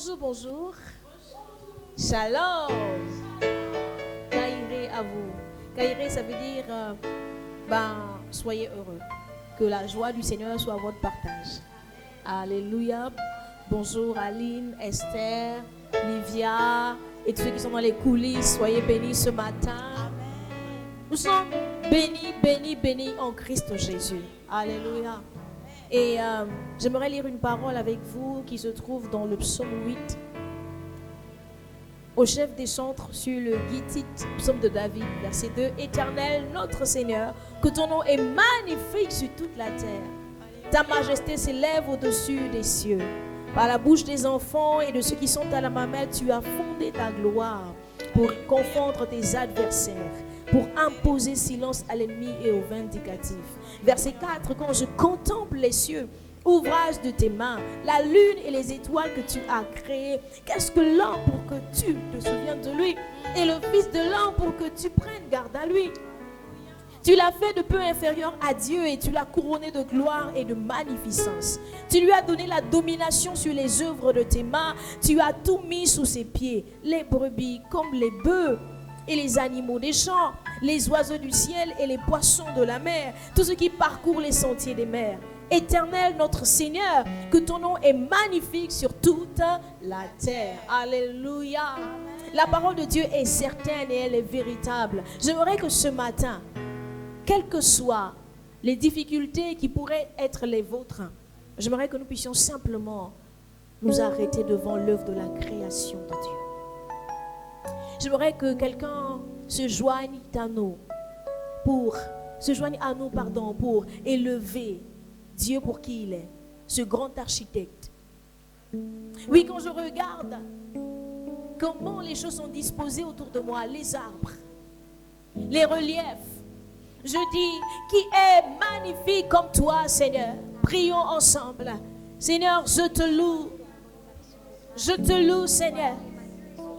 Bonjour, bonjour. Shalom. Kairé à vous. Kairé, ça veut dire, soyez heureux. Que la joie du Seigneur soit votre partage. Alléluia. Bonjour Aline, Esther, Livia et tous ceux qui sont dans les coulisses. Soyez bénis ce matin. Nous sommes bénis, bénis, bénis en Christ Jésus. Alléluia. Et j'aimerais lire une parole avec vous qui se trouve dans le psaume 8. Au chef des chantres sur le Gittite, psaume de David, verset 2. Éternel, notre Seigneur, que ton nom est magnifique sur toute la terre. Ta majesté s'élève au-dessus des cieux. Par la bouche des enfants et de ceux qui sont à la mamelle, tu as fondé ta gloire pour confondre tes adversaires, pour imposer silence à l'ennemi et au vindicatif. Verset 4. Quand je contemple les cieux, ouvrage de tes mains, la lune et les étoiles que tu as créées, qu'est-ce que l'homme pour que tu te souviennes de lui, et le fils de l'homme pour que tu prennes garde à lui? Tu l'as fait de peu inférieur à Dieu et tu l'as couronné de gloire et de magnificence. Tu lui as donné la domination sur les œuvres de tes mains. Tu as tout mis sous ses pieds, les brebis comme les bœufs et les animaux des champs, les oiseaux du ciel et les poissons de la mer, tous ceux qui parcourent les sentiers des mers. Éternel notre Seigneur, que ton nom est magnifique sur toute la terre. Alléluia. La parole de Dieu est certaine et elle est véritable. J'aimerais que ce matin, quelles que soient les difficultés qui pourraient être les vôtres, j'aimerais que nous puissions simplement nous arrêter devant l'œuvre de la création de Dieu. J'aimerais que quelqu'un se joigne à nous pour élever Dieu pour qui il est, ce grand architecte. Oui, quand je regarde comment les choses sont disposées autour de moi, les arbres, les reliefs, je dis, qui est magnifique comme toi, Seigneur? Prions ensemble. Seigneur, je te loue. Je te loue, Seigneur.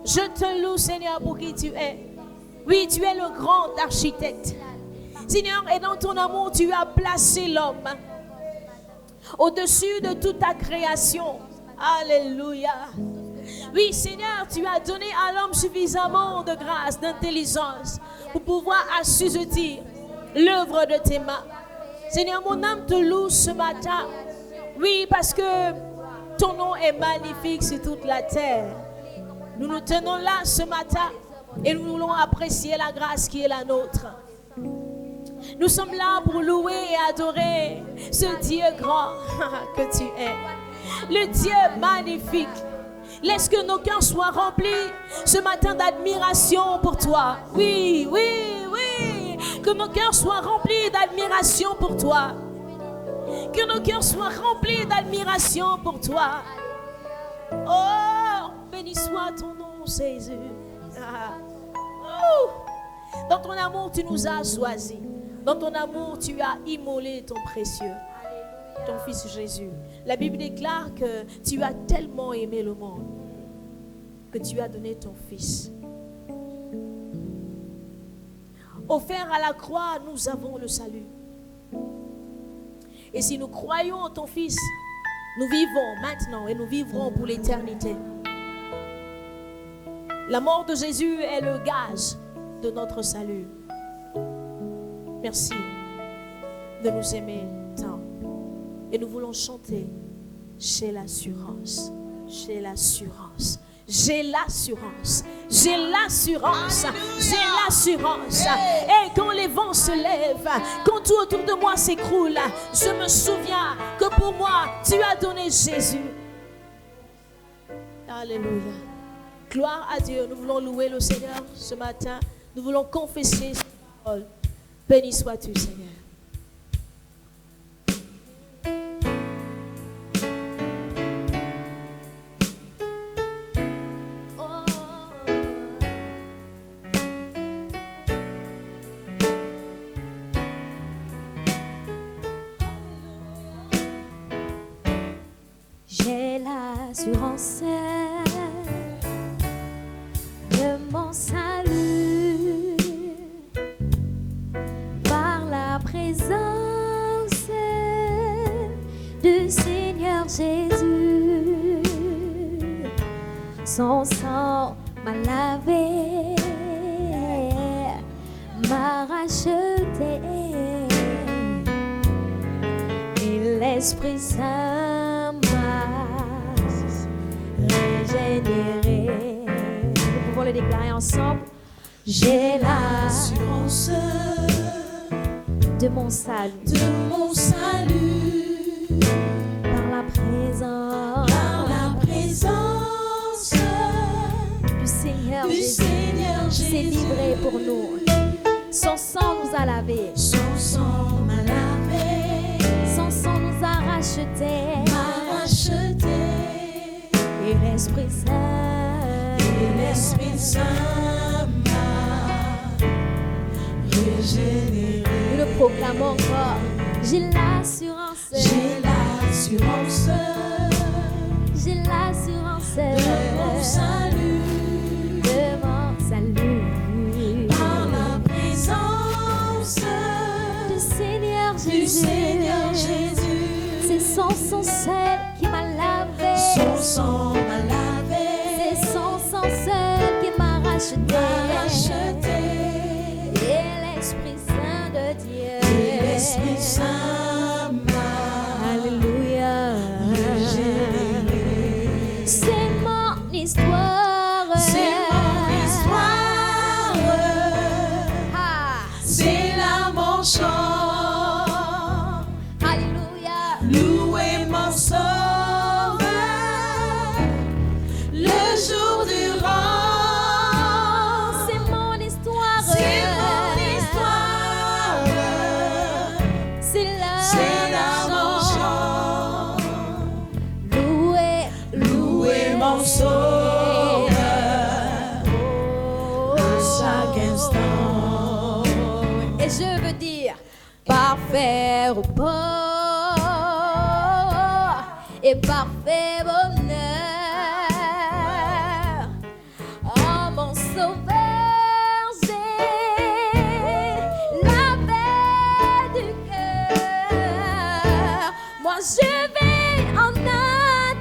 Je te loue, Seigneur, pour qui tu es. Oui, tu es le grand architecte. Seigneur, et dans ton amour, tu as placé l'homme au-dessus de toute ta création. Alléluia. Oui, Seigneur, tu as donné à l'homme suffisamment de grâce, d'intelligence pour pouvoir assujettir l'œuvre de tes mains. Seigneur, mon âme te loue ce matin. Oui, parce que ton nom est magnifique sur toute la terre. Nous nous tenons là ce matin et nous voulons apprécier la grâce qui est la nôtre. Nous sommes là pour louer et adorer ce Dieu grand que tu es. Le Dieu magnifique. Laisse que nos cœurs soient remplis ce matin d'admiration pour toi. Oui, oui, oui. Que nos cœurs soient remplis d'admiration pour toi. Que nos cœurs soient remplis d'admiration pour toi. Oh, béni soit ton nom, Jésus. Oh. Dans ton amour, tu nous as choisis. Dans ton amour, tu as immolé ton précieux, ton fils Jésus. La Bible déclare que tu as tellement aimé le monde que tu as donné ton fils. Offert à la croix, nous avons le salut. Et si nous croyons en ton fils, nous vivons maintenant et nous vivrons pour l'éternité. La mort de Jésus est le gage de notre salut. Merci de nous aimer tant. Et nous voulons chanter, j'ai l'assurance, j'ai l'assurance. J'ai l'assurance, j'ai l'assurance, j'ai l'assurance. Et quand les vents se lèvent, quand tout autour de moi s'écroule, je me souviens que pour moi, tu as donné Jésus. Alléluia. Gloire à Dieu. Nous voulons louer le Seigneur ce matin. Nous voulons confesser sa parole. Béni sois-tu, Seigneur. J'ai l'assurance de mon salut par la présence du Seigneur Jésus. Son sang m'a lavé, m'a racheté, et l'Esprit Saint m'a régénéré. Nous pouvons le déclarer ensemble. J'ai l'assurance de mon salut, par la présence du Seigneur Jésus, s'est livré pour nous. Son sang nous a lavés, son sang nous a rachetés, et l'Esprit Saint m'a régénéré. Nous le proclamons encore. J'ai l'assurance de mon salut, par la présence du Seigneur Jésus. C'est son sang seul qui m'a lavé, c'est son sang seul qui m'a racheté, et l'Esprit Saint de Dieu, alléluia, c'est mon histoire, C'est là mon chant, alléluia, louer mon sauveur, le jour durant. c'est mon histoire, C'est mon histoire, c'est c'est là mon chant, louer mon sauveur, à chaque instant. et je veux dire parfait repos et parfait bonheur. Oh mon sauveur, j'ai la paix du cœur. Moi je vais en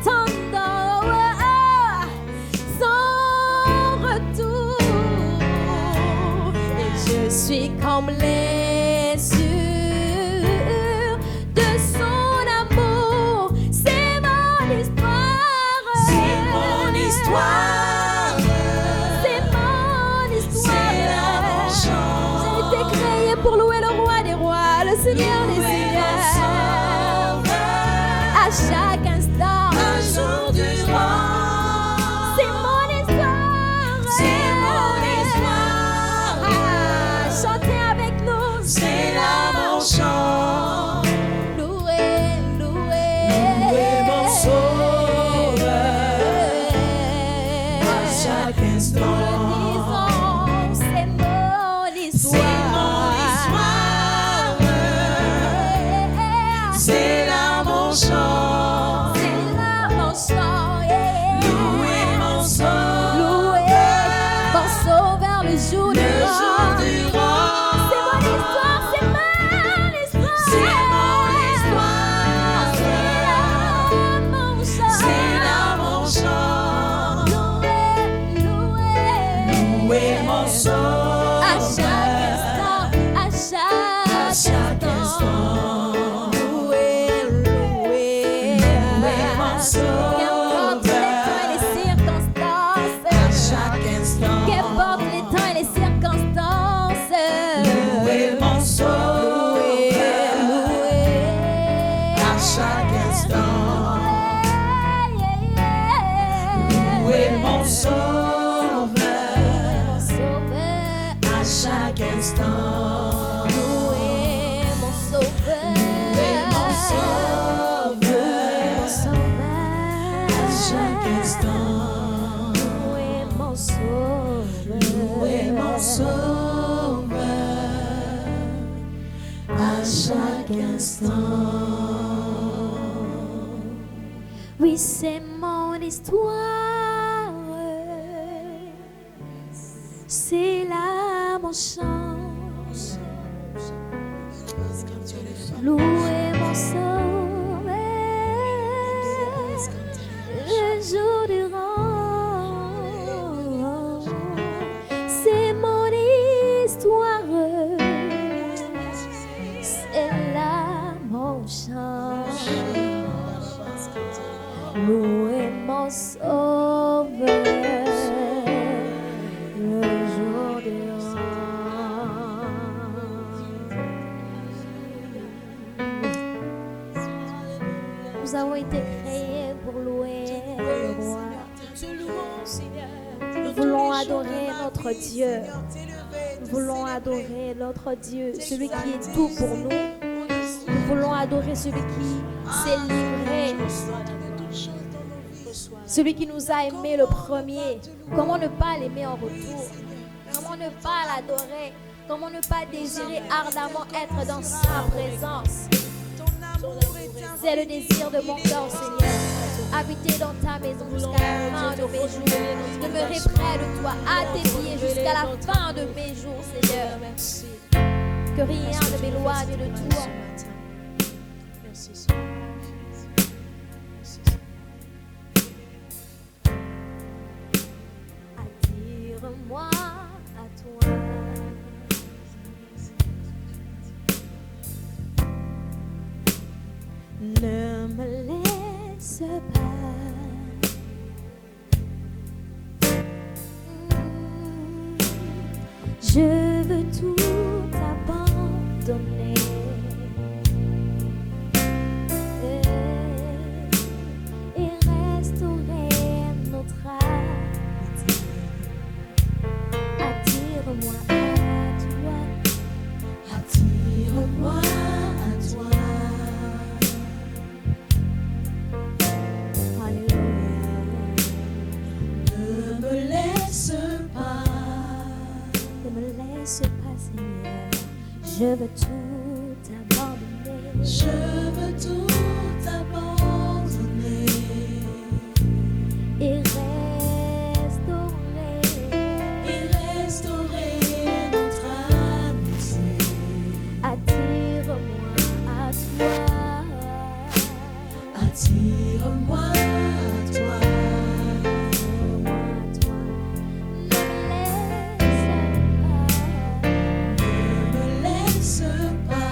attendant son retour, et je suis comblé sûr de son amour. C'est mon histoire, C'est mon histoire, c'est mon histoire. c'est là mon chant. J'ai été créé pour louer le roi des rois, le Seigneur des Louer mon seigneurs, sauveur, à chaque instant. un jour durant. C'est mon histoire, C'est mon histoire, chantez avec nous. c'est là mon chant. Louer Louer mon sauveur, à chaque instant. c'est mon histoire. C'est mon histoire, c'est là mon chant. C'est là mon chant, yeah. Louer mon sauveur, Louer mon sauveur le jour le jour durant. durant. C'est mon histoire, c'est mon histoire. C'est mon histoire, C'est là mon chant. c'est là mon chant. Louer mon sauveur, À chaque instant. Louer mon Qu'importe les temps et les circonstances. à chaque instant. Qu'importe les temps et les circonstances. Louer mon sauveur, à chaque instant. Louer mon sauveur, à chaque instant. Louer mon sauveur. Louer mon sauveur, à chaque instant. Louer mon sauveur. Louer mon sauveur, à chaque instant. Oui, c'est mon histoire. C'est là mon chant. Louer mon sauveur le jour durant. Nous avons été créés pour louer le roi. Te louons, Seigneur. Nous voulons adorer notre Dieu. Nous voulons adorer notre Dieu, celui qui est tout pour nous. Nous voulons adorer celui qui s'est livré, celui qui nous a aimés le premier. Comment ne pas l'aimer en retour? Comment ne pas l'adorer? Comment ne pas désirer ardemment être dans sa présence? C'est le désir de mon cœur, Seigneur. Habiter dans ta maison jusqu'à la fin de mes jours. Demeurer près de toi, à tes pieds jusqu'à la fin de mes jours, Seigneur. Que rien ne m'éloigne de toi. Merci, Seigneur. Attire-moi à toi. Ne me laisse pas. Je veux tout abandonner et restaurer notre amitié. Attire-moi à toi. Attire-moi à toi. Ne me laisse pas. Ne me laisse pas, Seigneur. Je veux tout abandonner. Je veux tout abandonner Et restaurer notre amitié. Attire-moi à toi. Attire-moi à toi. Ne me laisse pas. Ne me laisse pas.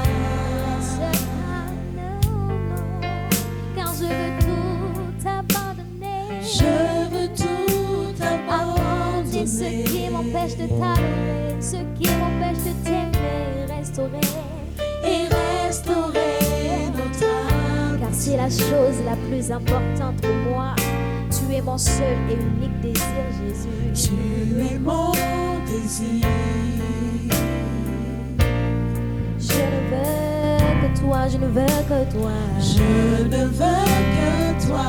Car je veux tout abandonner. Je veux tout Abandonner ce abandonner. qui m'empêche de t'adorer, ce qui m'empêche de t'aimer, restaurer. Et restaurer notre âme. Car c'est la chose la plus importante pour moi. Tu es mon seul et unique désir, Jésus. Tu es mon désir. Je ne veux que toi, je ne veux que toi. Je ne veux que toi.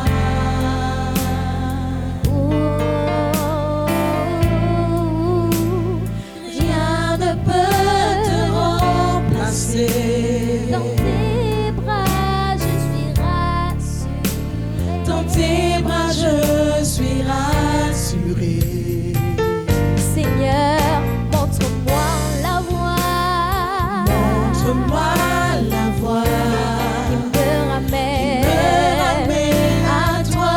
Rien ne peut te remplacer. Dans tes bras, je suis rassurée. Dans tes bras, je suis rassurée. Seigneur, montre-moi la voie. Montre-moi la voie Qui me ramène à toi.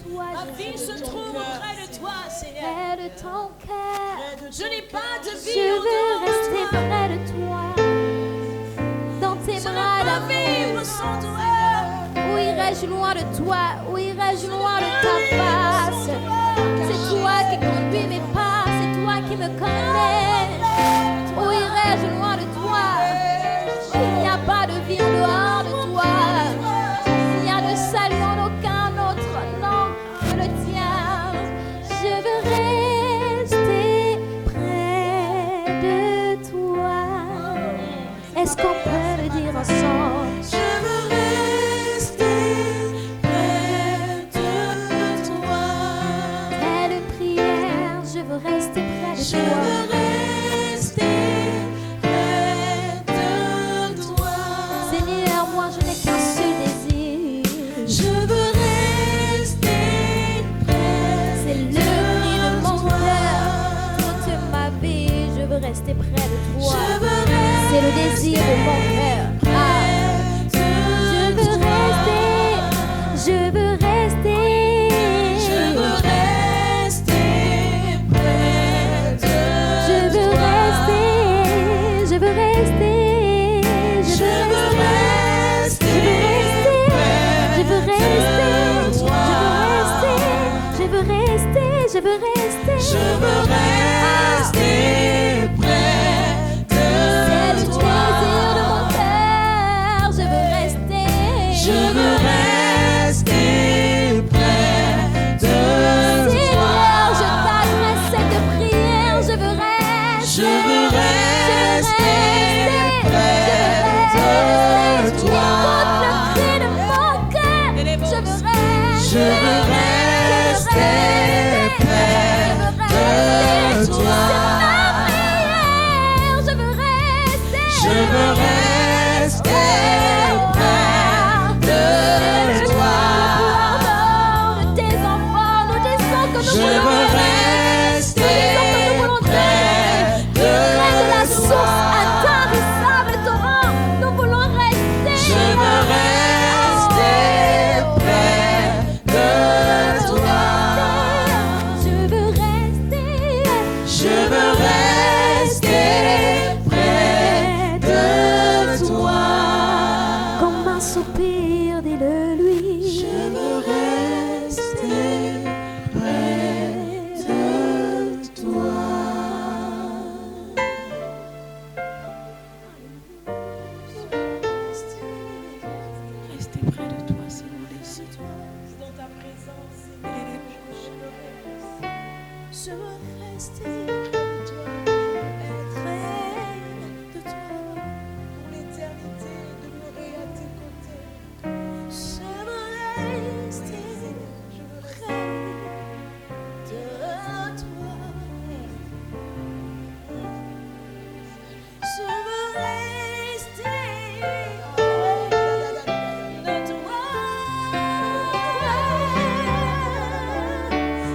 toi, Ma vie Jésus. se trouve près de toi, Seigneur. Près de ton cœur. Je n'ai pas de vie Je en veux dehors de rester toi. près de toi. Dans tes Je bras ne peux vivre d'amour. sans toi. Où irais-je loin de toi? Où irais-je loin de ta face? C'est toi qui conduis mes pas. C'est toi qui me connais. Où irais-je loin de toi? Il n'y a pas de vie en dehors de toi. Il n'y a de salut en aucun autre nom que le tien. Je veux rester près de toi. Est-ce qu'on peut le dire ensemble? Je veux rester près de toi. Telle prière, je veux rester près de Je toi. veux rester près de toi. Seigneur, moi je n'ai qu'un seul désir. Je veux rester près C'est le de cri de mon toi. cœur. Toute ma vie, je veux rester près de toi. Je veux C'est le désir de mon cœur. Ah. Je veux rester, je veux rester. Je veux rester près de Je veux rester, je veux rester. Je veux rester Je veux rester, de toi. je veux rester, je veux rester. Je veux rester près C'est le de désir toi. de mon cœur. Je veux rester. Je veux rester près de toi. Seigneur, je t'adresse cette prière. Je veux rester. Je veux rester près de toi. Écoute le cri de mon cœur. Je veux rester. Je veux rester près de toi. C'est ma prière. Je veux rester. Je veux rester près de toi. De tes enfants, nous disons que nous Je voulons veux rester. rester près Près de la de source toi. intarissable torrent, nous voulons rester. Je veux rester près de toi. Je veux rester. Je veux rester près de toi. Comme un soupir, dis-le-lui. Je veux rester près de toi. Rester près de toi, c'est mon désir. Dans ta présence, Seigneur. Je veux rester près de toi. Près de toi. Pour l'éternité, demeurer à tes côtés. Je veux rester près de toi. Je veux rester de toi.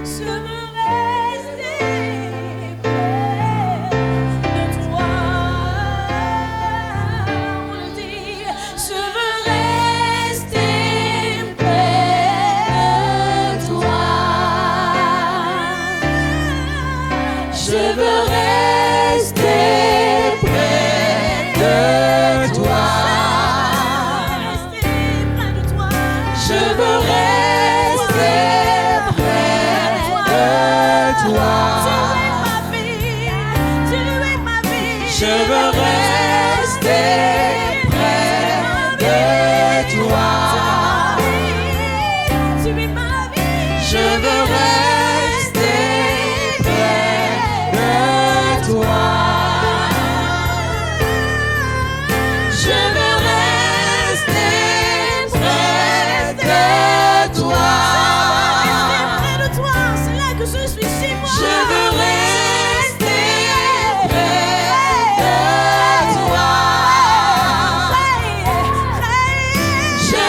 Je veux rester près de toi. On le dit. Je veux rester près de toi. Je veux rester près de toi. Je veux rester près de toi. Je veux rester près de toi. Je veux rester près de toi. Je veux rester près de toi. C'est là que je suis chez moi. Je veux rester près de toi. Je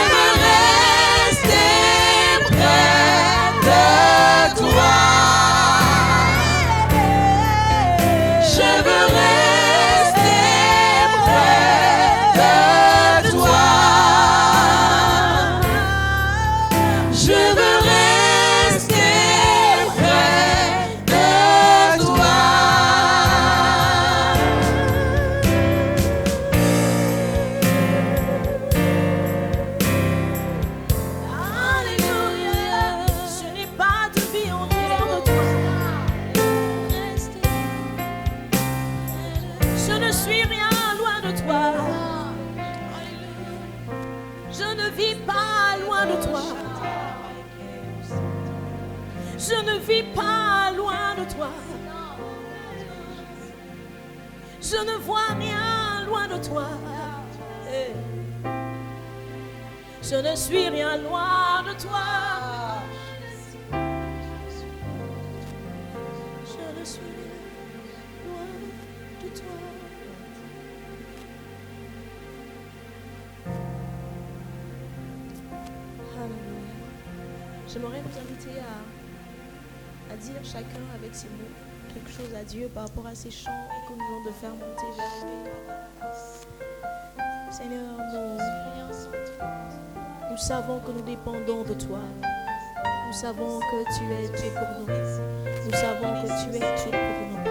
ne vis pas loin de toi. Je ne vis pas loin de toi. Je ne vois rien loin de toi. Je ne suis rien loin de toi. Je ne suis rien loin de toi. Alléluia. J'aimerais vous inviter à dire chacun avec ses mots quelque chose à Dieu par rapport à ces chants que nous allons de faire monter vers lui. Seigneur, nous savons que nous dépendons de toi. Nous savons que tu es Dieu pour nous. Nous savons que tu es Dieu pour nous.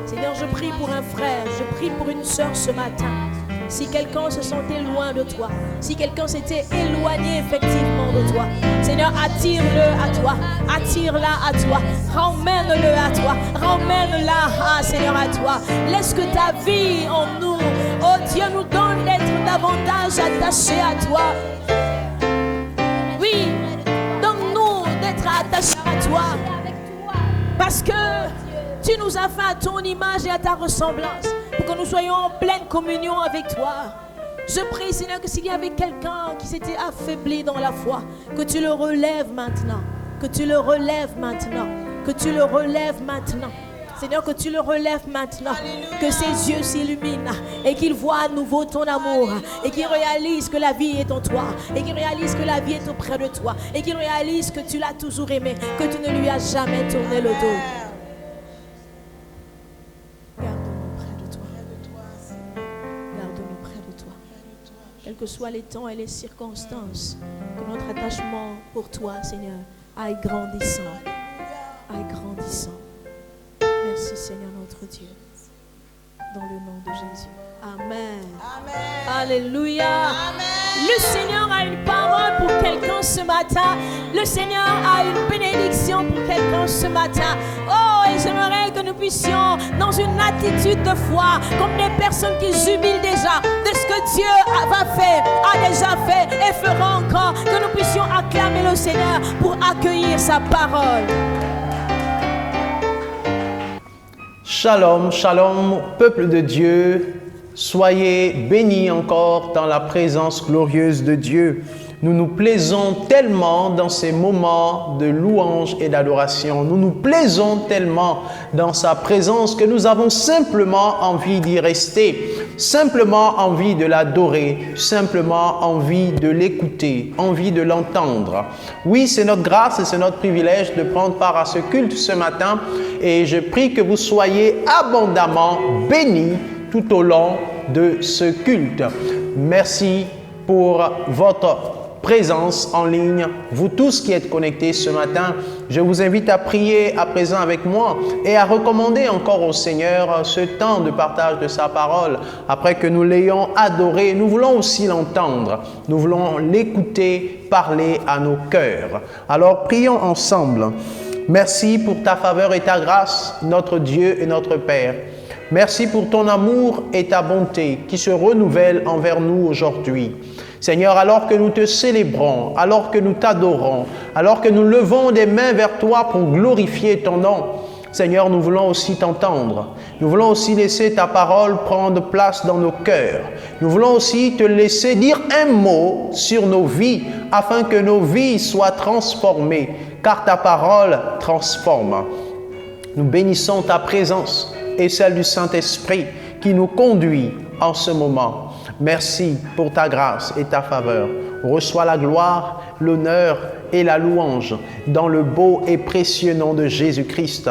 Seigneur, je prie pour un frère, je prie pour une sœur ce matin. Si quelqu'un se sentait loin de toi, si quelqu'un s'était éloigné effectivement de toi, Seigneur, attire-le à toi, attire-la à toi, ramène-le à toi, ramène-la, Seigneur, à toi. Laisse que ta vie en nous, oh Dieu, nous donne d'être davantage attachés à toi. Oui, donne-nous d'être attachés à toi, parce que tu nous as fait à ton image et à ta ressemblance, pour que nous soyons en pleine communion avec toi. Je prie, Seigneur, que s'il y avait quelqu'un qui s'était affaibli dans la foi, que tu le relèves maintenant, que tu le relèves maintenant, que tu le relèves maintenant. Seigneur, que tu le relèves maintenant, que ses yeux s'illuminent et qu'il voit à nouveau ton amour et qu'il réalise que la vie est en toi et qu'il réalise que la vie est auprès de toi et qu'il réalise que tu l'as toujours aimé, que tu ne lui as jamais tourné le dos. Quels que soient les temps et les circonstances, que notre attachement pour toi, Seigneur, aille grandissant. Aille grandissant. Merci, Seigneur notre Dieu. Dans le nom de Jésus. Amen. Amen. Alléluia. Amen. Le Seigneur a une parole pour quelqu'un ce matin. Le Seigneur a une bénédiction pour quelqu'un ce matin. Oh, et j'aimerais que nous puissions, dans une attitude de foi, comme des personnes qui jubilent déjà de ce que Dieu a déjà fait et fera encore, que nous puissions acclamer le Seigneur pour accueillir sa parole. Shalom, shalom, peuple de Dieu, soyez bénis encore dans la présence glorieuse de Dieu. Nous nous plaisons tellement dans ces moments de louange et d'adoration. Nous nous plaisons tellement dans sa présence que nous avons simplement envie d'y rester, simplement envie de l'adorer, simplement envie de l'écouter, envie de l'entendre. Oui, c'est notre grâce et c'est notre privilège de prendre part à ce culte ce matin et je prie que vous soyez abondamment bénis tout au long de ce culte. Merci pour votre présence en ligne, vous tous qui êtes connectés ce matin. Je vous invite à prier à présent avec moi et à recommander encore au Seigneur ce temps de partage de sa parole. Après que nous l'ayons adoré, nous voulons aussi l'entendre. Nous voulons l'écouter parler à nos cœurs. Alors prions ensemble. Merci pour ta faveur et ta grâce, notre Dieu et notre Père. Merci pour ton amour et ta bonté qui se renouvellent envers nous aujourd'hui. Seigneur, alors que nous te célébrons, alors que nous t'adorons, alors que nous levons des mains vers toi pour glorifier ton nom, Seigneur, nous voulons aussi t'entendre. Nous voulons aussi laisser ta parole prendre place dans nos cœurs. Nous voulons aussi te laisser dire un mot sur nos vies afin que nos vies soient transformées, car ta parole transforme. Nous bénissons ta présence et celle du Saint-Esprit qui nous conduit en ce moment. Merci pour ta grâce et ta faveur. Reçois la gloire, l'honneur et la louange dans le beau et précieux nom de Jésus-Christ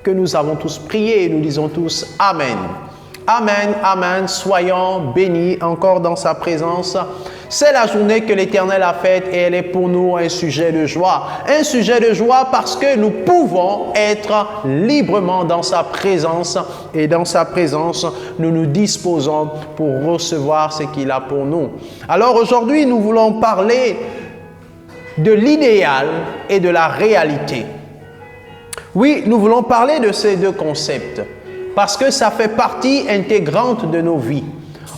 que nous avons tous prié et nous disons tous Amen. Amen, Amen. Soyons bénis encore dans sa présence. C'est la journée que l'Éternel a faite et elle est pour nous un sujet de joie. Un sujet de joie parce que nous pouvons être librement dans sa présence et dans sa présence, nous nous disposons pour recevoir ce qu'il a pour nous. Alors aujourd'hui, nous voulons parler de l'idéal et de la réalité. Oui, nous voulons parler de ces deux concepts parce que ça fait partie intégrante de nos vies.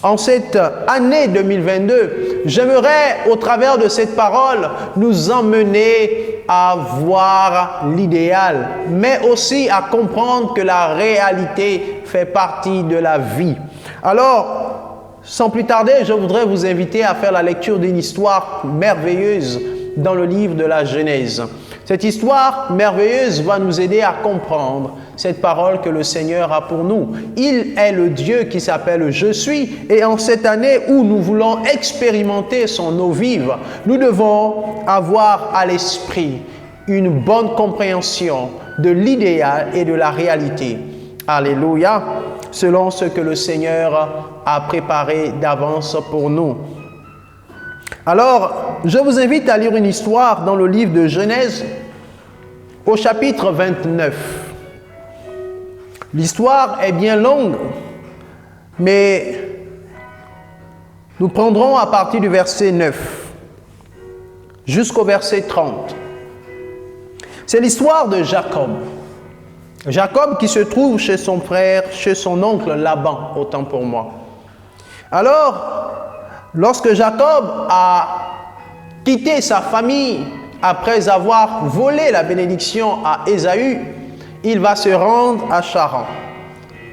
En cette année 2022, j'aimerais, au travers de cette parole, nous emmener à voir l'idéal, mais aussi à comprendre que la réalité fait partie de la vie. Alors, sans plus tarder, je voudrais vous inviter à faire la lecture d'une histoire merveilleuse dans le livre de la Genèse. Cette histoire merveilleuse va nous aider à comprendre cette parole que le Seigneur a pour nous. Il est le Dieu qui s'appelle « Je suis » et en cette année où nous voulons expérimenter son eau vive, nous devons avoir à l'esprit une bonne compréhension de l'idéal et de la réalité. Alléluia, selon ce que le Seigneur a préparé d'avance pour nous. Alors, je vous invite à lire une histoire dans le livre de Genèse, au chapitre 29. L'histoire est bien longue, mais nous prendrons à partir du verset 9 jusqu'au verset 30. C'est l'histoire de Jacob. Jacob qui se trouve chez son frère, chez son oncle Laban, autant pour moi. Alors, lorsque Jacob a quitté sa famille après avoir volé la bénédiction à Ésaü, il va se rendre à Charan,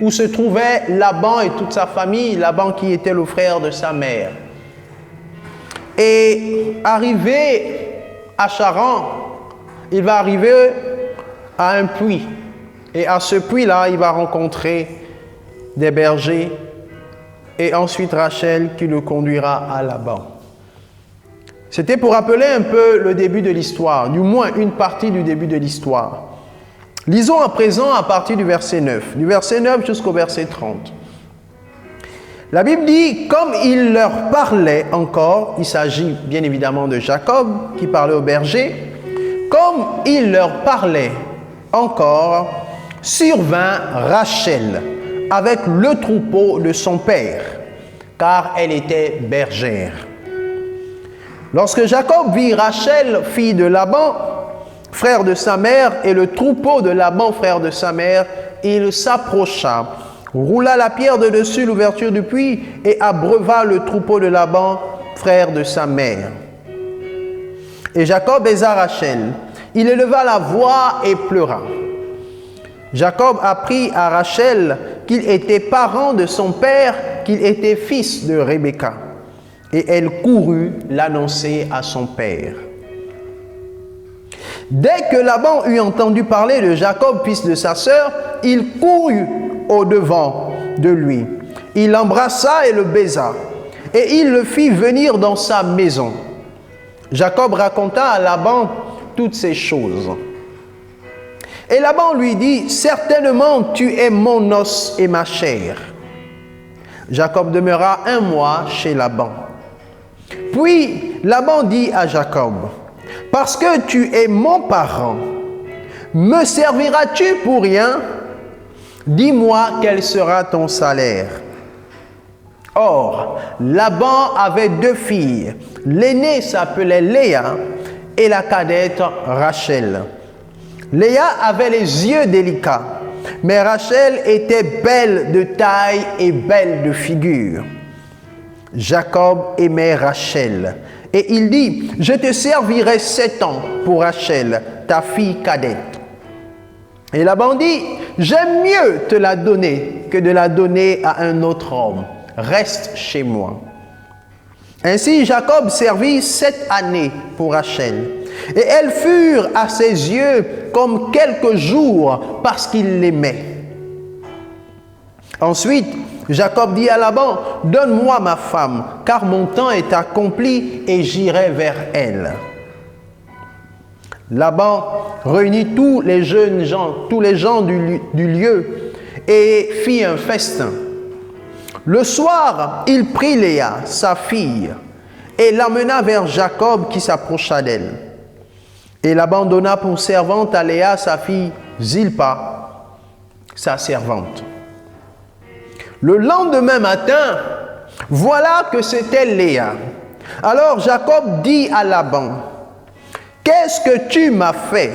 où se trouvait Laban et toute sa famille, Laban qui était le frère de sa mère. Et arrivé à Charan, il va arriver à un puits. Et à ce puits-là, il va rencontrer des bergers et ensuite Rachel qui le conduira à Laban. C'était pour rappeler un peu le début de l'histoire, du moins une partie du début de l'histoire. Lisons à présent à partir du verset 9, du verset 9 jusqu'au verset 30. La Bible dit, comme il leur parlait encore, il s'agit bien évidemment de Jacob qui parlait aux bergers, comme il leur parlait encore, survint Rachel avec le troupeau de son père, car elle était bergère. Lorsque Jacob vit Rachel, fille de Laban, frère de sa mère, et le troupeau de Laban, frère de sa mère, il s'approcha, roula la pierre de dessus l'ouverture du puits et abreuva le troupeau de Laban, frère de sa mère. Et Jacob baisa Rachel. Il éleva la voix et pleura. Jacob apprit à Rachel qu'il était parent de son père, qu'il était fils de Rebecca. Et elle courut l'annoncer à son père. Dès que Laban eut entendu parler de Jacob, fils de sa sœur, il courut au-devant de lui. Il l'embrassa et le baisa, et il le fit venir dans sa maison. Jacob raconta à Laban toutes ces choses. Et Laban lui dit, « Certainement tu es mon os et ma chair. » Jacob demeura 1 mois chez Laban. Puis Laban dit à Jacob, « Parce que tu es mon parent, me serviras-tu pour rien? Dis-moi quel sera ton salaire. » Or, Laban avait 2 filles. L'aînée s'appelait Léa et la cadette Rachel. Léa avait les yeux délicats, mais Rachel était belle de taille et belle de figure. Jacob aimait Rachel, et il dit, « Je te servirai 7 ans pour Rachel, ta fille cadette. » Et Laban dit, « J'aime mieux te la donner que de la donner à un autre homme. Reste chez moi. » Ainsi Jacob servit 7 années pour Rachel, et elles furent à ses yeux comme quelques jours parce qu'il l'aimait. Ensuite, Jacob dit à Laban, « Donne-moi ma femme, car mon temps est accompli et j'irai vers elle. » Laban réunit tous les gens du lieu et fit un festin. Le soir, il prit Léa, sa fille, et l'amena vers Jacob qui s'approcha d'elle. Et Laban donna pour servante à Léa sa fille Zilpa, sa servante. Le lendemain matin, voilà que c'était Léa. Alors Jacob dit à Laban, « Qu'est-ce que tu m'as fait?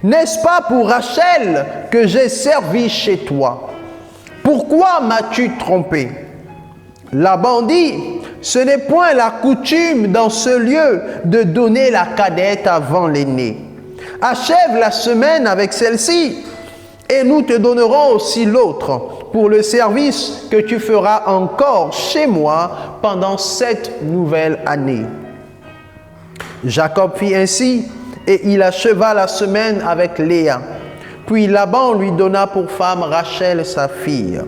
N'est-ce pas pour Rachel que j'ai servi chez toi? Pourquoi m'as-tu trompé? » Laban dit, « Ce n'est point la coutume dans ce lieu de donner la cadette avant l'aîné. Achève la semaine avec celle-ci, et nous te donnerons aussi l'autre pour le service que tu feras encore chez moi pendant 7 nouvelles années. » Jacob fit ainsi, et il acheva la semaine avec Léa. Puis Laban lui donna pour femme Rachel, sa fille.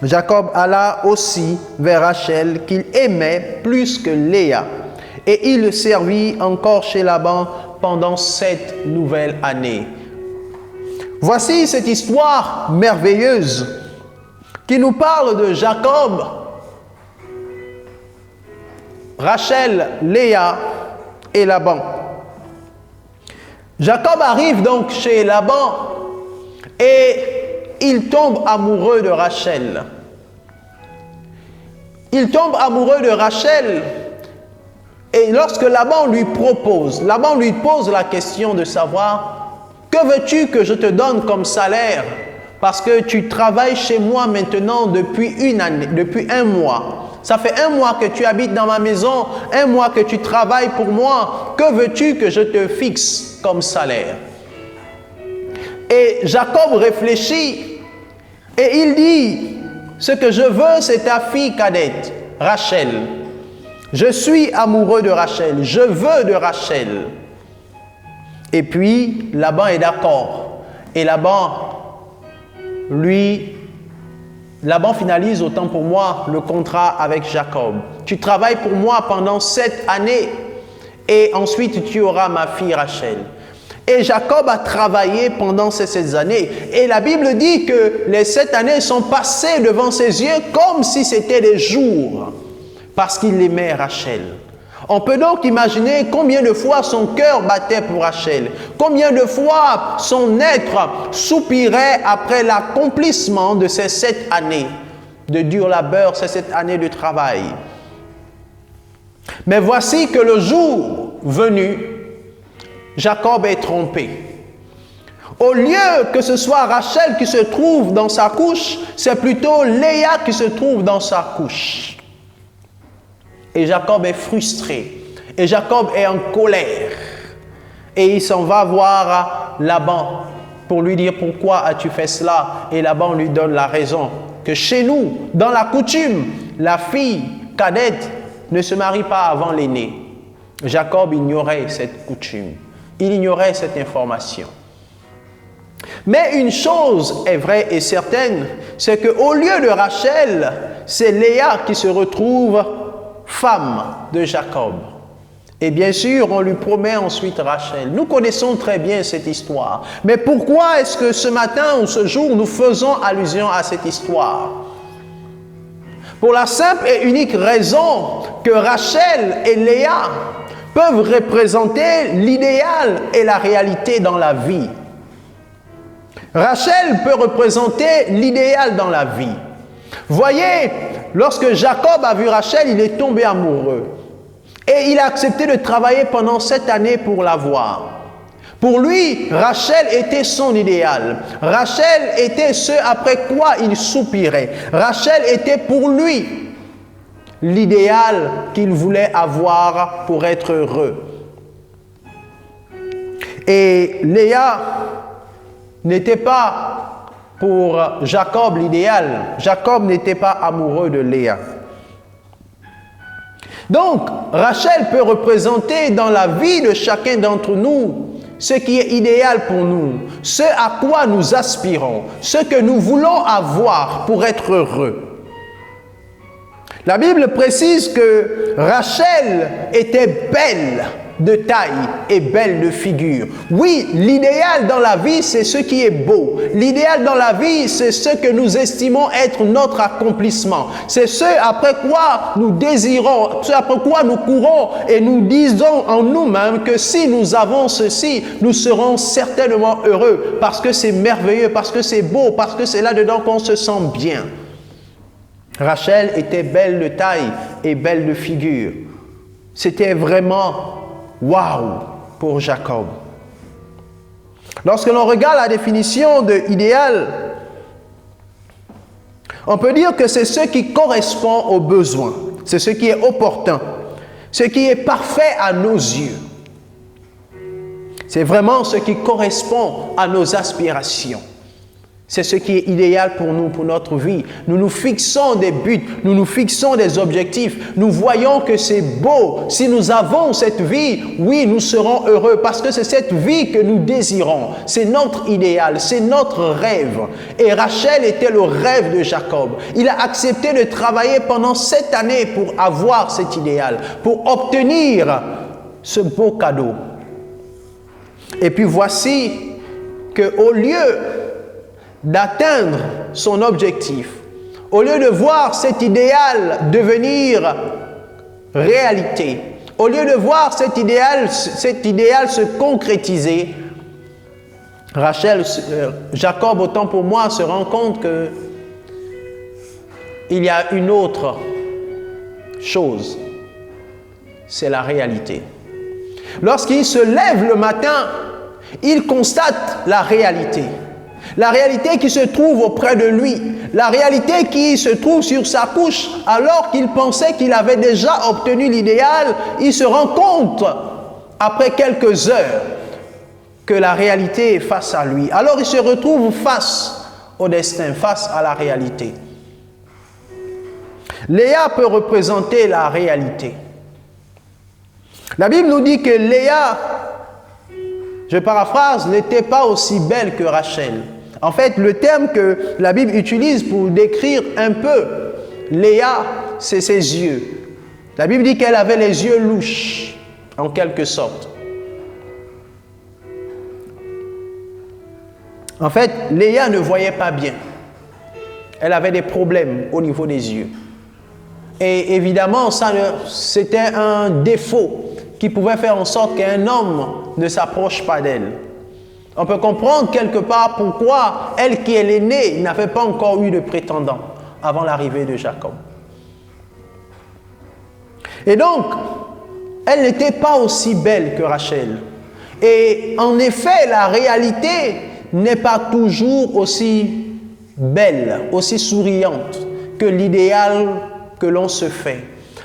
Jacob alla aussi vers Rachel, qu'il aimait plus que Léa, et il le servit encore chez Laban pendant 7 nouvelles années. Voici cette histoire merveilleuse qui nous parle de Jacob, Rachel, Léa et Laban. Jacob arrive donc chez Laban et il tombe amoureux de Rachel. Il tombe amoureux de Rachel et lorsque Laban lui pose la question de savoir « Que veux-tu que je te donne comme salaire? Parce que tu travailles chez moi maintenant depuis une année, depuis 1 mois. Ça fait 1 mois que tu habites dans ma maison, 1 mois que tu travailles pour moi. Que veux-tu que je te fixe comme salaire? » Et Jacob réfléchit et il dit, « Ce que je veux, c'est ta fille cadette, Rachel. Je suis amoureux de Rachel, je veux de Rachel. » Et puis, Laban est d'accord. Et Laban finalise autant pour moi le contrat avec Jacob. Tu travailles pour moi pendant 7 années et ensuite tu auras ma fille Rachel. Et Jacob a travaillé pendant ces 7 années. Et la Bible dit que les 7 années sont passées devant ses yeux comme si c'était des jours, parce qu'il aimait Rachel. On peut donc imaginer combien de fois son cœur battait pour Rachel, combien de fois son être soupirait après l'accomplissement de ces 7 années de dur labeur, ces 7 années de travail. Mais voici que le jour venu, Jacob est trompé. Au lieu que ce soit Rachel qui se trouve dans sa couche, c'est plutôt Léa qui se trouve dans sa couche. Et Jacob est frustré. Et Jacob est en colère. Et il s'en va voir Laban pour lui dire « Pourquoi as-tu fait cela ?» Et Laban lui donne la raison. Que chez nous, dans la coutume, la fille cadette ne se marie pas avant l'aîné. Jacob ignorait cette coutume. Il ignorait cette information. Mais une chose est vraie et certaine, c'est qu'au lieu de Rachel, c'est Léa qui se retrouve femme de Jacob. Et bien sûr, on lui promet ensuite Rachel. Nous connaissons très bien cette histoire. Mais pourquoi est-ce que ce matin ou ce jour, nous faisons allusion à cette histoire? Pour la simple et unique raison que Rachel et Léa peuvent représenter l'idéal et la réalité dans la vie. Rachel peut représenter l'idéal dans la vie. Voyez, lorsque Jacob a vu Rachel, il est tombé amoureux. Et il a accepté de travailler pendant 7 années pour la voir. Pour lui, Rachel était son idéal. Rachel était ce après quoi il soupirait. Rachel était pour lui l'idéal qu'il voulait avoir pour être heureux. Et Léa n'était pas pour Jacob l'idéal. Jacob n'était pas amoureux de Léa. Donc, Rachel peut représenter dans la vie de chacun d'entre nous ce qui est idéal pour nous, ce à quoi nous aspirons, ce que nous voulons avoir pour être heureux. La Bible précise que Rachel était belle de taille et belle de figure. Oui, l'idéal dans la vie, c'est ce qui est beau. L'idéal dans la vie, c'est ce que nous estimons être notre accomplissement. C'est ce après quoi nous désirons, ce après quoi nous courons et nous disons en nous-mêmes que si nous avons ceci, nous serons certainement heureux parce que c'est merveilleux, parce que c'est beau, parce que c'est là-dedans qu'on se sent bien. Rachel était belle de taille et belle de figure. C'était vraiment waouh pour Jacob. Lorsque l'on regarde la définition de idéal, On peut dire que c'est ce qui correspond aux besoins. C'est ce qui est opportun. Ce qui est parfait à nos yeux. C'est vraiment ce qui correspond à nos aspirations. C'est ce qui est idéal pour nous, pour notre vie. Nous nous fixons des buts, nous nous fixons des objectifs. Nous voyons que c'est beau. Si nous avons cette vie, oui, nous serons heureux parce que c'est cette vie que nous désirons. C'est notre idéal, c'est notre rêve. Et Rachel était le rêve de Jacob. Il a accepté de travailler pendant 7 années pour avoir cet idéal, pour obtenir ce beau cadeau. Et puis voici qu'au lieu d'atteindre son objectif, au lieu de voir cet idéal devenir réalité, au lieu de voir cet idéal se concrétiser, Jacob, autant pour moi, se rend compte que il y a une autre chose, c'est la réalité. Lorsqu'il se lève le matin, il constate la réalité. La réalité qui se trouve auprès de lui. La réalité qui se trouve sur sa couche. Alors qu'il pensait qu'il avait déjà obtenu l'idéal, il se rend compte, après quelques heures, que la réalité est face à lui. Alors il se retrouve face au destin, face à la réalité. Léa peut représenter la réalité. La Bible nous dit que Léa, je paraphrase, n'était pas aussi belle que Rachel. En fait, le terme que la Bible utilise pour décrire un peu Léa, c'est ses yeux. La Bible dit qu'elle avait les yeux louches, en quelque sorte. En fait, Léa ne voyait pas bien. Elle avait des problèmes au niveau des yeux. Et évidemment, c'était un défaut qui pouvait faire en sorte qu'un homme ne s'approche pas d'elle. On peut comprendre quelque part pourquoi elle qui est l'aînée n'avait pas encore eu de prétendant avant l'arrivée de Jacob. Et donc, elle n'était pas aussi belle que Rachel. Et en effet, la réalité n'est pas toujours aussi belle, aussi souriante que l'idéal que l'on se fait.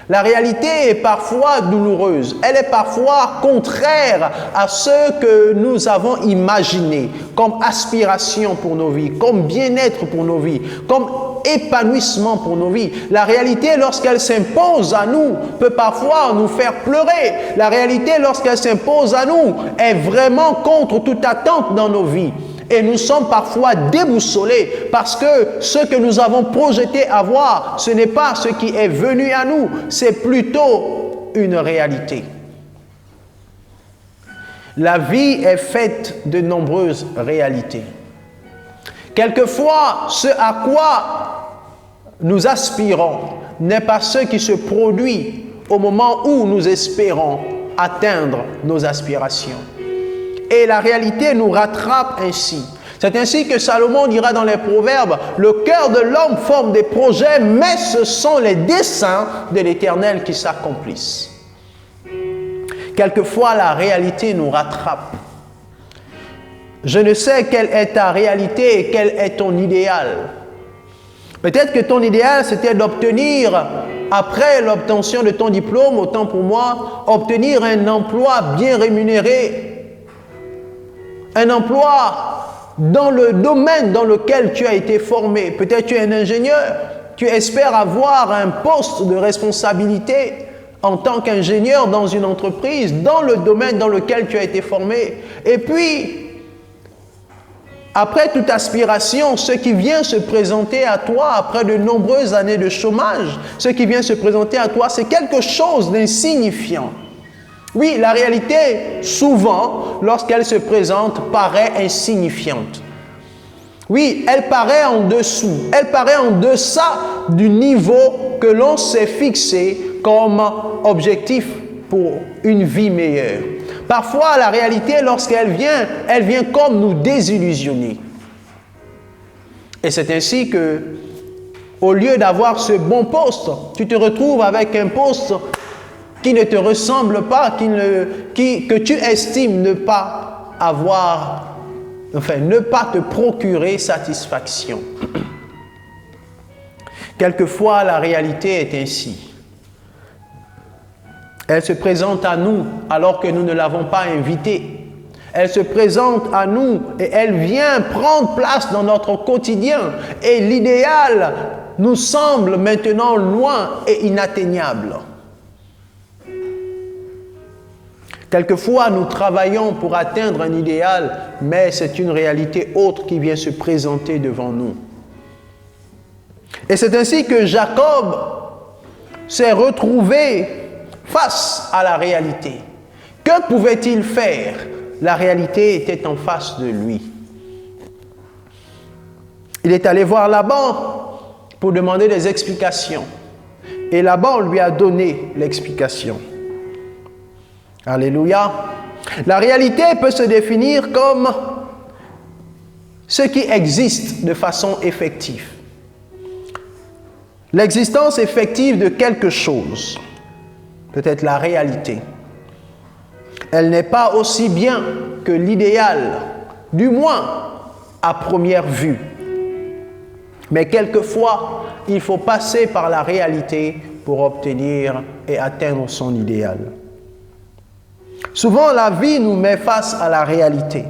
La réalité est parfois douloureuse. Elle est parfois contraire à ce que nous avons imaginé comme aspiration pour nos vies, comme bien-être pour nos vies, comme épanouissement pour nos vies. La réalité, lorsqu'elle s'impose à nous, peut parfois nous faire pleurer. La réalité, lorsqu'elle s'impose à nous, est vraiment contre toute attente dans nos vies. Et nous sommes parfois déboussolés parce que ce que nous avons projeté avoir, ce n'est pas ce qui est venu à nous, c'est plutôt une réalité. La vie est faite de nombreuses réalités. Quelquefois, ce à quoi nous aspirons n'est pas ce qui se produit au moment où nous espérons atteindre nos aspirations. Et la réalité nous rattrape ainsi. C'est ainsi que Salomon dira dans les Proverbes, « Le cœur de l'homme forme des projets, mais ce sont les desseins de l'Éternel qui s'accomplissent. » Quelquefois, la réalité nous rattrape. Je ne sais quelle est ta réalité et quel est ton idéal. Peut-être que ton idéal, c'était d'obtenir, après l'obtention de ton diplôme, autant pour moi, obtenir un emploi bien rémunéré. Un emploi dans le domaine dans lequel tu as été formé. Peut-être tu es un ingénieur, tu espères avoir un poste de responsabilité en tant qu'ingénieur dans une entreprise, dans le domaine dans lequel tu as été formé. Et puis, après toute aspiration, ce qui vient se présenter à toi après de nombreuses années de chômage, ce qui vient se présenter à toi, c'est quelque chose d'insignifiant. Oui, la réalité, souvent, lorsqu'elle se présente, paraît insignifiante. Oui, elle paraît en dessous, elle paraît en deçà du niveau que l'on s'est fixé comme objectif pour une vie meilleure. Parfois, la réalité, lorsqu'elle vient, elle vient comme nous désillusionner. Et c'est ainsi que, au lieu d'avoir ce bon poste, tu te retrouves avec un poste qui ne te ressemble pas, que tu estimes ne pas avoir, enfin, ne pas te procurer satisfaction. Quelquefois, la réalité est ainsi. Elle se présente à nous alors que nous ne l'avons pas invitée. Elle se présente à nous et elle vient prendre place dans notre quotidien. Et l'idéal nous semble maintenant loin et inatteignable. Quelquefois, nous travaillons pour atteindre un idéal, mais c'est une réalité autre qui vient se présenter devant nous. Et c'est ainsi que Jacob s'est retrouvé face à la réalité. Que pouvait-il faire? La réalité était en face de lui. Il est allé voir Laban pour demander des explications. Et Laban lui a donné l'explication. Alléluia. La réalité peut se définir comme ce qui existe de façon effective. L'existence effective de quelque chose, peut-être la réalité. Elle n'est pas aussi bien que l'idéal, du moins à première vue. Mais quelquefois, il faut passer par la réalité pour obtenir et atteindre son idéal. Souvent, la vie nous met face à la réalité.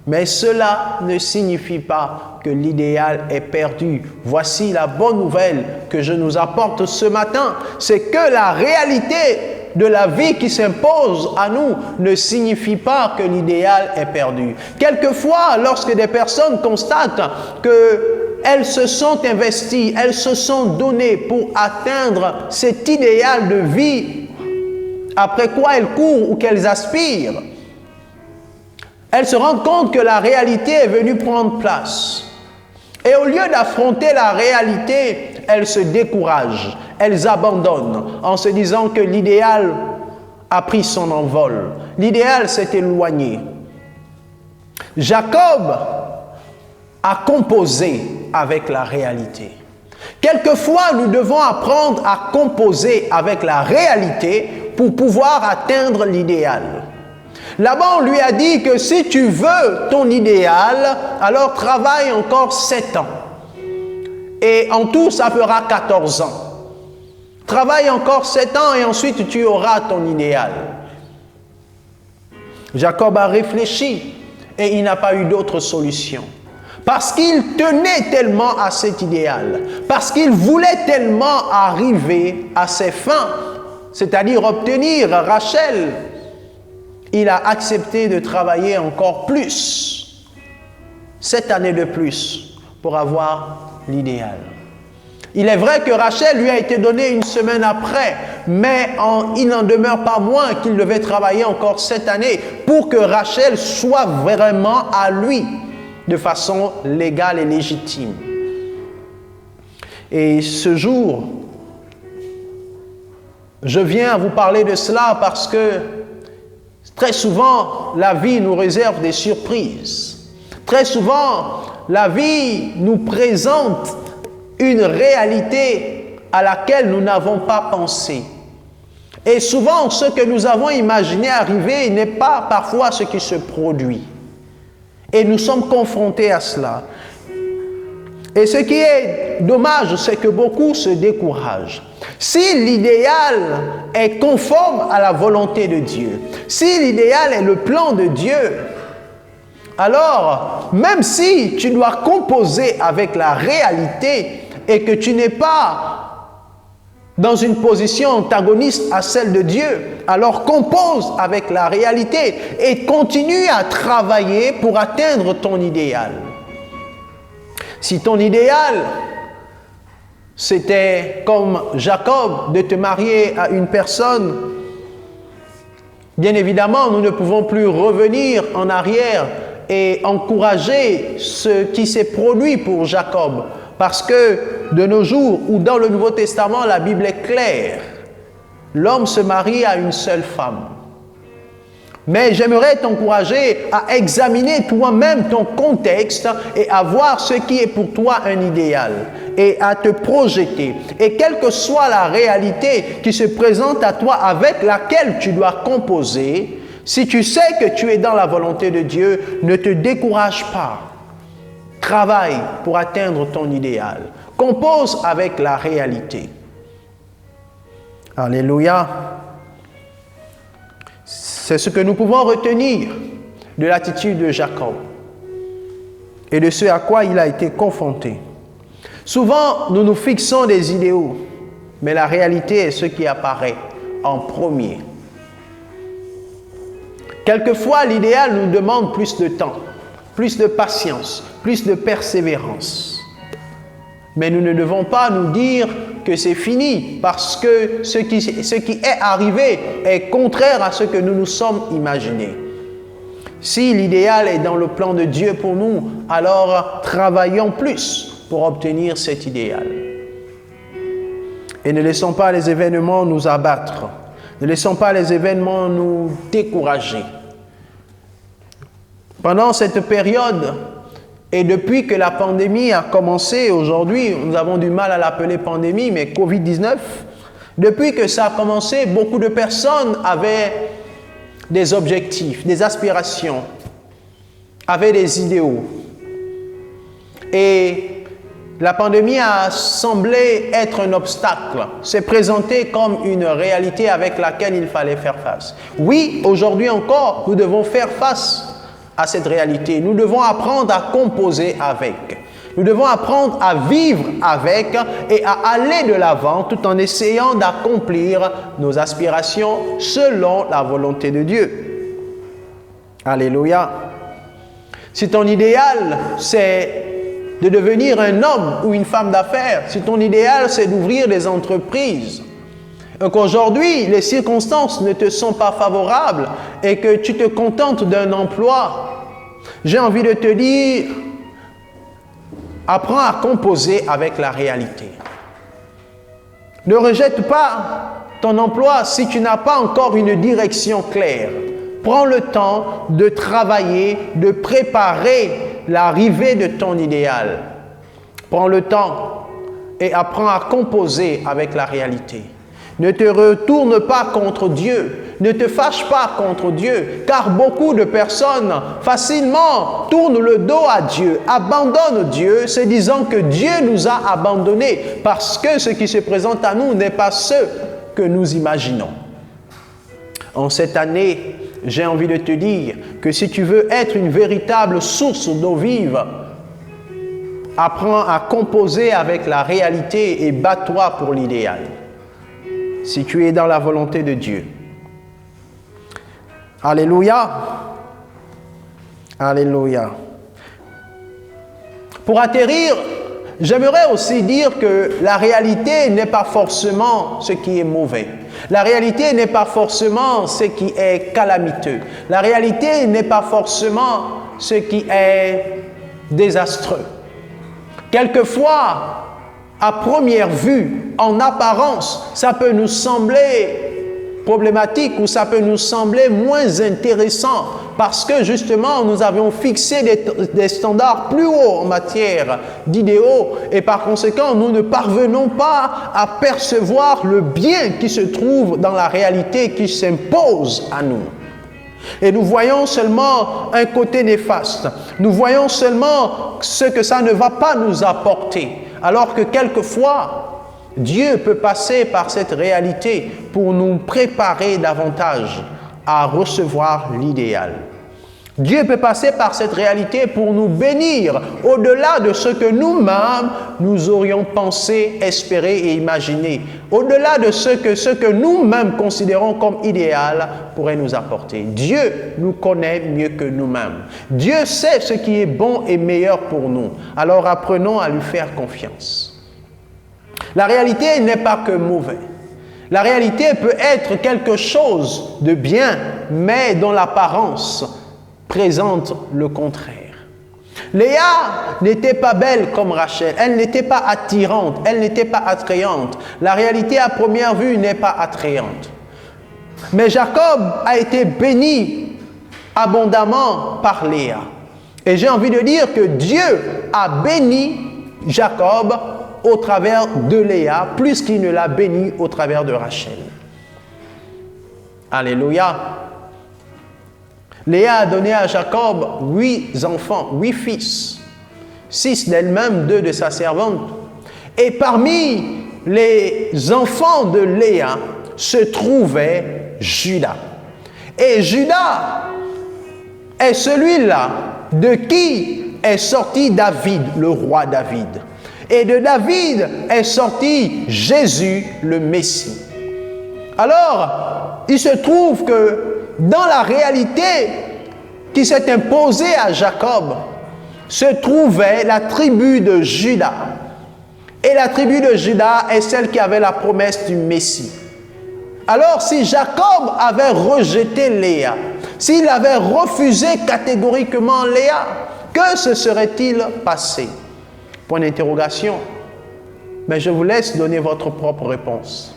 Mais cela ne signifie pas que l'idéal est perdu. Voici la bonne nouvelle que je nous apporte ce matin. C'est que la réalité de la vie qui s'impose à nous ne signifie pas que l'idéal est perdu. Quelquefois, lorsque des personnes constatent qu'elles se sont investies, elles se sont données pour atteindre cet idéal de vie, après quoi elles courent ou qu'elles aspirent, elles se rendent compte que la réalité est venue prendre place. Et au lieu d'affronter la réalité, elles se découragent, elles abandonnent en se disant que l'idéal a pris son envol. L'idéal s'est éloigné. Jacob a composé avec la réalité. Quelquefois, nous devons apprendre à composer avec la réalité pour pouvoir atteindre l'idéal. Laban lui a dit que si tu veux ton idéal, alors travaille encore 7 ans. Et en tout, ça fera 14 ans. Travaille encore 7 ans et ensuite tu auras ton idéal. Jacob a réfléchi et il n'a pas eu d'autre solution. Parce qu'il tenait tellement à cet idéal, parce qu'il voulait tellement arriver à ses fins, c'est-à-dire obtenir Rachel, il a accepté de travailler encore plus, 7 années de plus, pour avoir l'idéal. Il est vrai que Rachel lui a été donnée une semaine après, mais il n'en demeure pas moins qu'il devait travailler encore 7 années pour que Rachel soit vraiment à lui, de façon légale et légitime. Et ce jour, je viens vous parler de cela parce que très souvent, la vie nous réserve des surprises. Très souvent, la vie nous présente une réalité à laquelle nous n'avons pas pensé. Et souvent, ce que nous avons imaginé arriver n'est pas parfois ce qui se produit. Et nous sommes confrontés à cela. Et ce qui est dommage, c'est que beaucoup se découragent. Si l'idéal est conforme à la volonté de Dieu, si l'idéal est le plan de Dieu, alors, même si tu dois composer avec la réalité et que tu n'es pas dans une position antagoniste à celle de Dieu, alors compose avec la réalité et continue à travailler pour atteindre ton idéal. Si ton idéal, c'était comme Jacob, de te marier à une personne, bien évidemment, nous ne pouvons plus revenir en arrière et encourager ce qui s'est produit pour Jacob. Parce que de nos jours, ou dans le Nouveau Testament, la Bible est claire. L'homme se marie à une seule femme. Mais j'aimerais t'encourager à examiner toi-même ton contexte et à voir ce qui est pour toi un idéal et à te projeter. Et quelle que soit la réalité qui se présente à toi avec laquelle tu dois composer, si tu sais que tu es dans la volonté de Dieu, ne te décourage pas. Travaille pour atteindre ton idéal. compose avec la réalité. Alléluia. C'est ce que nous pouvons retenir de l'attitude de Jacob et de ce à quoi il a été confronté. Souvent, nous nous fixons des idéaux, mais la réalité est ce qui apparaît en premier. Quelquefois, l'idéal nous demande plus de temps, plus de patience, plus de persévérance. Mais nous ne devons pas nous dire que c'est fini parce que ce qui est arrivé est contraire à ce que nous nous sommes imaginés. Si l'idéal est dans le plan de Dieu pour nous, alors travaillons plus pour obtenir cet idéal. Et ne laissons pas les événements nous abattre. Ne laissons pas les événements nous décourager. Pendant cette période, et depuis que la pandémie a commencé, aujourd'hui, nous avons du mal à l'appeler pandémie, mais Covid-19, depuis que ça a commencé, beaucoup de personnes avaient des objectifs, des aspirations, avaient des idéaux. Et la pandémie a semblé être un obstacle, s'est présentée comme une réalité avec laquelle il fallait faire face. Oui, aujourd'hui encore, nous devons faire face à cette réalité. Nous devons apprendre à composer avec. Nous devons apprendre à vivre avec et à aller de l'avant tout en essayant d'accomplir nos aspirations selon la volonté de Dieu. Alléluia. Si ton idéal, c'est de devenir un homme ou une femme d'affaires, si ton idéal, c'est d'ouvrir des entreprises, et qu'aujourd'hui, les circonstances ne te sont pas favorables et que tu te contentes d'un emploi, j'ai envie de te dire, apprends à composer avec la réalité. Ne rejette pas ton emploi si tu n'as pas encore une direction claire. Prends le temps de travailler, de préparer l'arrivée de ton idéal. Prends le temps et apprends à composer avec la réalité. Ne te retourne pas contre Dieu. Ne te fâche pas contre Dieu, car beaucoup de personnes facilement tournent le dos à Dieu, abandonnent Dieu, se disant que Dieu nous a abandonnés, parce que ce qui se présente à nous n'est pas ce que nous imaginons. En cette année, j'ai envie de te dire que si tu veux être une véritable source d'eau vive, apprends à composer avec la réalité et bats-toi pour l'idéal. Si tu es dans la volonté de Dieu. Alléluia. Alléluia. Pour atterrir, j'aimerais aussi dire que la réalité n'est pas forcément ce qui est mauvais. La réalité n'est pas forcément ce qui est calamiteux. La réalité n'est pas forcément ce qui est désastreux. Quelquefois, à première vue, en apparence, ça peut nous sembler problématique ou ça peut nous sembler moins intéressant parce que justement nous avions fixé des standards plus hauts en matière d'idéaux et par conséquent nous ne parvenons pas à percevoir le bien qui se trouve dans la réalité qui s'impose à nous. Et nous voyons seulement un côté néfaste. Nous voyons seulement ce que ça ne va pas nous apporter. Alors que quelquefois, Dieu peut passer par cette réalité pour nous préparer davantage à recevoir l'idéal. Dieu peut passer par cette réalité pour nous bénir au-delà de ce que nous-mêmes nous aurions pensé, espéré et imaginé. Au-delà de ce que nous-mêmes considérons comme idéal pourrait nous apporter. Dieu nous connaît mieux que nous-mêmes. Dieu sait ce qui est bon et meilleur pour nous. Alors apprenons à lui faire confiance. La réalité n'est pas que mauvais. La réalité peut être quelque chose de bien, mais dont l'apparence présente le contraire. Léa n'était pas belle comme Rachel, elle n'était pas attirante, elle n'était pas attrayante. La réalité à première vue n'est pas attrayante. Mais Jacob a été béni abondamment par Léa. Et j'ai envie de dire que Dieu a béni Jacob au travers de Léa, plus qu'il ne l'a béni au travers de Rachel. Alléluia. Léa a donné à Jacob 8 enfants, 8 fils, 6 d'elle-même, 2 de sa servante. Et parmi les enfants de Léa se trouvait Judas. Et Judas est celui-là de qui est sorti David, le roi David. Et de David est sorti Jésus, le Messie. Alors, il se trouve que dans la réalité qui s'est imposée à Jacob, se trouvait la tribu de Juda. Et la tribu de Juda est celle qui avait la promesse du Messie. Alors, si Jacob avait rejeté Léa, s'il avait refusé catégoriquement Léa, que se serait-il passé? Point d'interrogation. Mais je vous laisse donner votre propre réponse.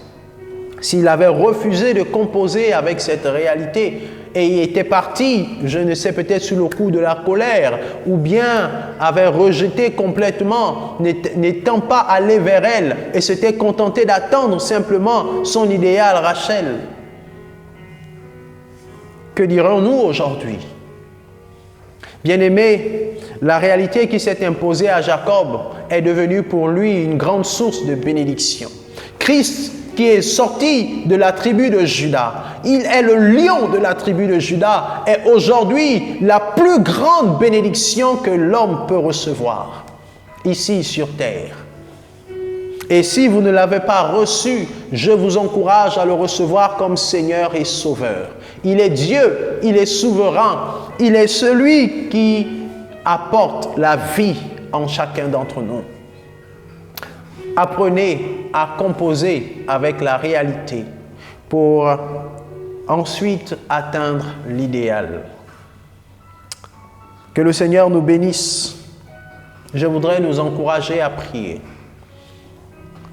S'il avait refusé de composer avec cette réalité et il était parti, je ne sais, peut-être sous le coup de la colère, ou bien avait rejeté complètement, n'étant pas allé vers elle et s'était contenté d'attendre simplement son idéal Rachel. Que dirons-nous aujourd'hui? Bien-aimé, la réalité qui s'est imposée à Jacob est devenue pour lui une grande source de bénédiction. Christ, qui est sorti de la tribu de Juda, il est le lion de la tribu de Juda, est aujourd'hui la plus grande bénédiction que l'homme peut recevoir ici sur terre. Et si vous ne l'avez pas reçu, je vous encourage à le recevoir comme Seigneur et Sauveur. Il est Dieu, il est souverain, il est celui qui apporte la vie en chacun d'entre nous. Apprenez à composer avec la réalité pour ensuite atteindre l'idéal. Que le Seigneur nous bénisse. Je voudrais nous encourager à prier.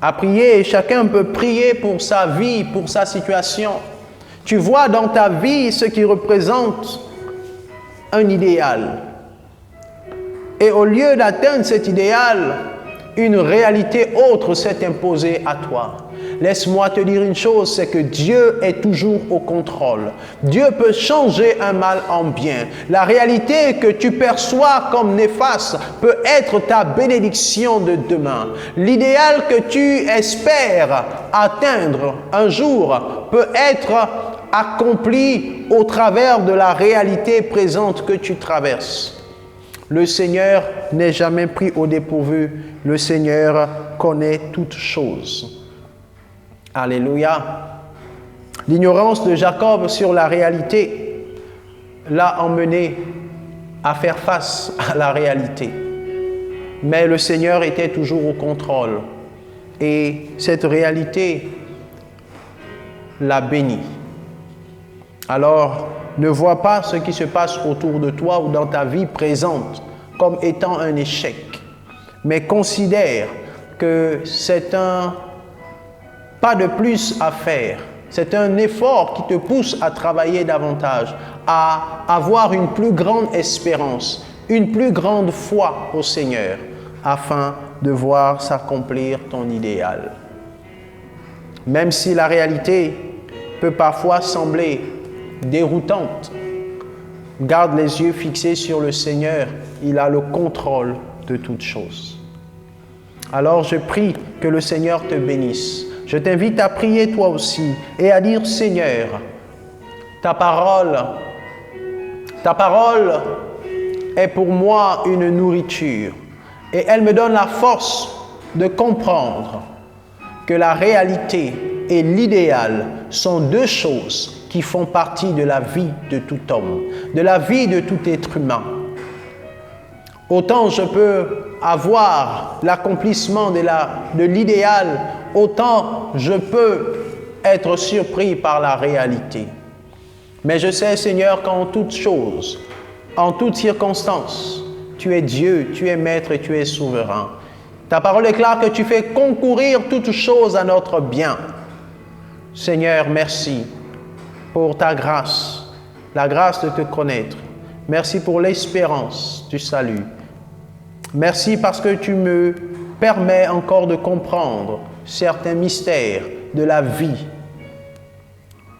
À prier, et chacun peut prier pour sa vie, pour sa situation. Tu vois dans ta vie ce qui représente un idéal. Et au lieu d'atteindre cet idéal, une réalité autre s'est imposée à toi. Laisse-moi te dire une chose, c'est que Dieu est toujours au contrôle. Dieu peut changer un mal en bien. La réalité que tu perçois comme néfaste peut être ta bénédiction de demain. L'idéal que tu espères atteindre un jour peut être accompli au travers de la réalité présente que tu traverses. Le Seigneur n'est jamais pris au dépourvu. Le Seigneur connaît toutes choses. Alléluia. L'ignorance de Jacob sur la réalité l'a emmené à faire face à la réalité. Mais le Seigneur était toujours au contrôle. Et cette réalité l'a béni. Alors, ne vois pas ce qui se passe autour de toi ou dans ta vie présente comme étant un échec. Mais considère que c'est un pas de plus à faire. C'est un effort qui te pousse à travailler davantage, à avoir une plus grande espérance, une plus grande foi au Seigneur, afin de voir s'accomplir ton idéal. Même si la réalité peut parfois sembler déroutante, garde les yeux fixés sur le Seigneur. Il a le contrôle de toutes choses. Alors je prie que le Seigneur te bénisse. Je t'invite à prier toi aussi et à dire: Seigneur, ta parole est pour moi une nourriture et elle me donne la force de comprendre que la réalité et l'idéal sont deux choses qui font partie de la vie de tout homme, de la vie de tout être humain. Autant je peux avoir l'accomplissement de l'idéal, autant je peux être surpris par la réalité. Mais je sais, Seigneur, qu'en toutes choses, en toutes circonstances, tu es Dieu, tu es maître et tu es souverain. Ta parole déclare que tu fais concourir toutes choses à notre bien. Seigneur, merci pour ta grâce, la grâce de te connaître. Merci pour l'espérance du salut. Merci parce que tu me permets encore de comprendre certains mystères de la vie.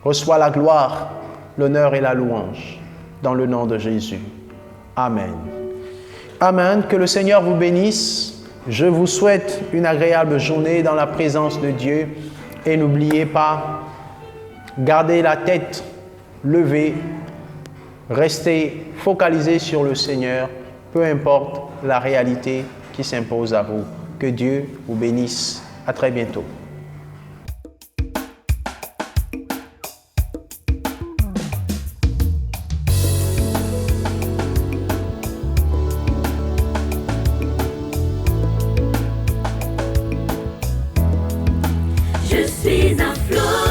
Reçois la gloire, l'honneur et la louange dans le nom de Jésus. Amen. Amen. Que le Seigneur vous bénisse. Je vous souhaite une agréable journée dans la présence de Dieu et n'oubliez pas, gardez la tête levée, restez focalisé sur le Seigneur, peu importe la réalité qui s'impose à vous. Que Dieu vous bénisse. À très bientôt. Je suis un flot.